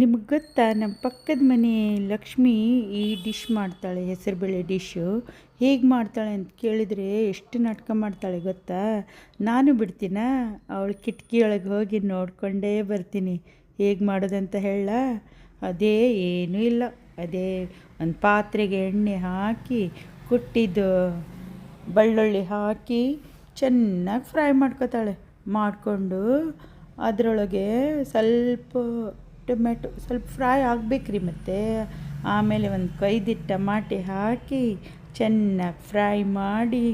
ನಿಮ್ಗೆ ಗೊತ್ತಾ, ನಮ್ಮ ಪಕ್ಕದ ಮನೆ ಲಕ್ಷ್ಮಿ ಈ ಡಿಶ್ ಮಾಡ್ತಾಳೆ, ಹೆಸರುಬೇಳೆ ಡಿಶ್ಶು. ಹೇಗೆ ಮಾಡ್ತಾಳೆ ಅಂತ ಕೇಳಿದರೆ ಎಷ್ಟು ನಾಟಕ ಮಾಡ್ತಾಳೆ ಗೊತ್ತಾ. ನಾನು ಬಿಡ್ತೀನ, ಅವಳು ಕಿಟಕಿಯೊಳಗೆ ಹೋಗಿ ನೋಡಿಕೊಂಡೇ ಬರ್ತೀನಿ. ಹೇಗೆ ಮಾಡೋದಂತ ಹೇಳ. ಅದೇ ಏನೂ ಇಲ್ಲ, ಅದೇ ಒಂದು ಪಾತ್ರೆಗೆ ಎಣ್ಣೆ ಹಾಕಿ ಕುಟ್ಟಿದ್ದು ಬೆಳ್ಳುಳ್ಳಿ ಹಾಕಿ ಚೆನ್ನಾಗಿ ಫ್ರೈ ಮಾಡ್ಕೊತಾಳೆ. ಮಾಡಿಕೊಂಡು ಅದರೊಳಗೆ ಸ್ವಲ್ಪ ಟೊಮೆಟೊ ಸ್ವಲ್ಪ ಫ್ರೈ ಆಗಬೇಕ್ರಿ. ಮತ್ತು ಆಮೇಲೆ ಒಂದು 5 ಟಮಾಟೆ ಹಾಕಿ ಚೆನ್ನಾಗಿ ಫ್ರೈ ಮಾಡಿ,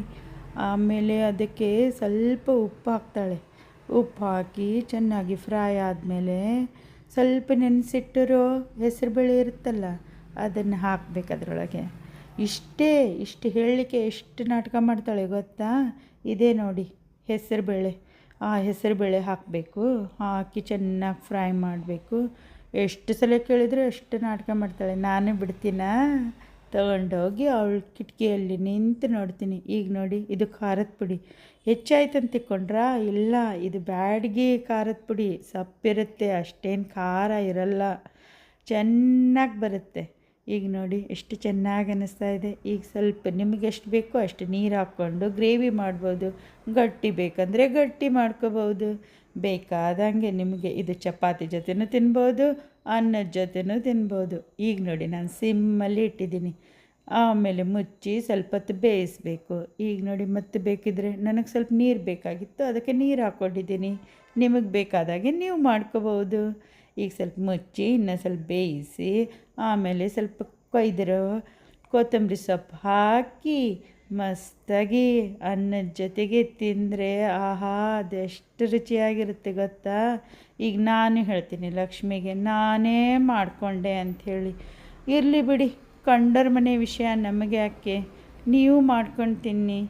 ಆಮೇಲೆ ಅದಕ್ಕೆ ಸ್ವಲ್ಪ ಉಪ್ಪು ಹಾಕ್ತಾಳೆ. ಉಪ್ಪು ಹಾಕಿ ಚೆನ್ನಾಗಿ ಫ್ರೈ ಆದಮೇಲೆ ಸ್ವಲ್ಪ ನೆನೆಸಿಟ್ಟಿರೋ ಹೆಸರುಬೇಳೆ ಇರುತ್ತಲ್ಲ, ಅದನ್ನು ಹಾಕಬೇಕು ಅದರೊಳಗೆ. ಇಷ್ಟು ಹೇಳಲಿಕ್ಕೆ ಎಷ್ಟು ನಾಟಕ ಮಾಡ್ತಾಳೆ ಗೊತ್ತಾ. ಇದೇ ನೋಡಿ ಹೆಸರುಬೇಳೆ. ಆ ಹೆಸರುಬೇಳೆ ಹಾಕಬೇಕು, ಹಾಕಿ ಚೆನ್ನಾಗಿ ಫ್ರೈ ಮಾಡಬೇಕು. ಎಷ್ಟು ಸಲ ಕೇಳಿದರೆ ಅಷ್ಟು ನಾಟಕ ಮಾಡ್ತಾಳೆ. ನಾನೇ ಬಿಡ್ತೀನ, ತಗೊಂಡೋಗಿ ಅವಳ ಕಿಟಕಿಯಲ್ಲಿ ನಿಂತು ನೋಡ್ತೀನಿ. ಈಗ ನೋಡಿ, ಇದು ಖಾರದ ಪುಡಿ ಹೆಚ್ಚಾಯ್ತು ಅಂತ ತಿಕ್ಕೊಂಡ್ರಾ? ಇಲ್ಲ, ಇದು ಬ್ಯಾಡಗಿ ಖಾರದ ಪುಡಿ. ಸಪ್ಪಿರುತ್ತೆ, ಅಷ್ಟೇನು ಖಾರ ಇರಲ್ಲ, ಚೆನ್ನಾಗಿ ಬರುತ್ತೆ. ಈಗ ನೋಡಿ ಎಷ್ಟು ಚೆನ್ನಾಗಿ ಅನ್ನಿಸ್ತಾ ಇದೆ. ಈಗ ಸ್ವಲ್ಪ ನಿಮಗೆ ಎಷ್ಟು ಬೇಕೋ ಅಷ್ಟು ನೀರು ಹಾಕ್ಕೊಂಡು ಗ್ರೇವಿ ಮಾಡ್ಬೋದು. ಗಟ್ಟಿ ಬೇಕಂದರೆ ಗಟ್ಟಿ ಮಾಡ್ಕೋಬೋದು. ಬೇಕಾದಂಗೆ ನಿಮಗೆ ಇದು ಚಪಾತಿ ಜೊತೆನೂ ತಿನ್ಬೋದು, ಅನ್ನದ ಜೊತೆನೂ ತಿನ್ಬೋದು. ಈಗ ನೋಡಿ ನಾನು ಸಿಮ್ಮಲ್ಲಿ ಇಟ್ಟಿದ್ದೀನಿ. ಆಮೇಲೆ ಮುಚ್ಚಿ ಸ್ವಲ್ಪ ಹೊತ್ತು ಬೇಯಿಸಬೇಕು. ಈಗ ನೋಡಿ ಮತ್ತೆ ಬೇಕಿದ್ರೆ ನನಗೆ ಸ್ವಲ್ಪ ನೀರು ಬೇಕಾಗಿತ್ತು, ಅದಕ್ಕೆ ನೀರು ಹಾಕ್ಕೊಂಡಿದ್ದೀನಿ. ನಿಮಗೆ ಬೇಕಾದಾಗೆ ನೀವು ಮಾಡ್ಕೋಬೋದು. ಈಗ ಸ್ವಲ್ಪ ಮುಚ್ಚಿ ಇನ್ನೂ ಸ್ವಲ್ಪ ಬೇಯಿಸಿ, ಆಮೇಲೆ ಸ್ವಲ್ಪ ಕೊಯ್ದಿರೋ ಕೊತ್ತಂಬರಿ ಸೊಪ್ಪು ಹಾಕಿ ಮಸ್ತಾಗಿ ಅನ್ನದ ಜೊತೆಗೆ ತಿಂದರೆ ಆಹಾ, ಅದೆಷ್ಟು ರುಚಿಯಾಗಿರುತ್ತೆ ಗೊತ್ತಾ. ಈಗ ನಾನು ಹೇಳ್ತೀನಿ ಲಕ್ಷ್ಮಿಗೆ, ನಾನೇ ಮಾಡಿಕೊಂಡೆ ಅಂಥೇಳಿ. ಇರಲಿ ಬಿಡಿ, ಕಂಡರ ಮನೆ ವಿಷಯ ನಮಗೆ ಯಾಕೆ, ನೀವು ಮಾಡ್ಕೊಂಡು ತಿನ್ನಿ.